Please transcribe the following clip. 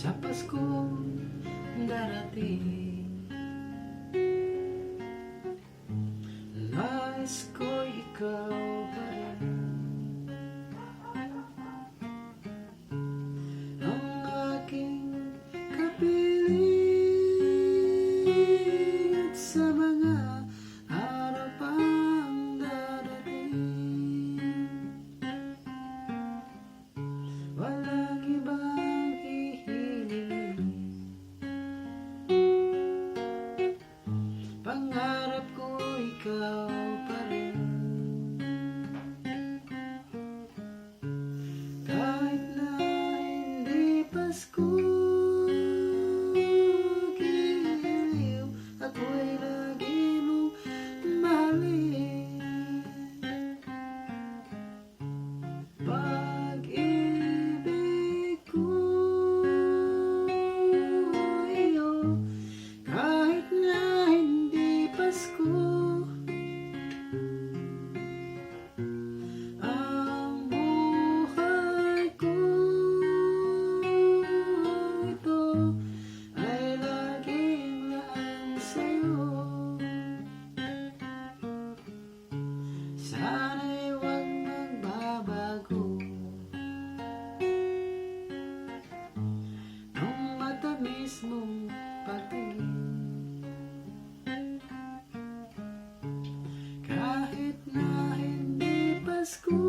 sa Paskong darating. Nais ko ikaw pa rin, ang aking kapiling, at sa mga araw pang darating. Walang ibang hihiling, pangarap ko ikaw pa rin. Kahit na hindi Pasko, giliw ako'y lagi mong mahalin. Pag-ibig ko iyo, kahit na hindi Pasko, ang buhay ko ito ay laging laan sa'yo. Sana'y huwag magbabago ang matamis mong pagtingin. Kahit na hindi Pasko,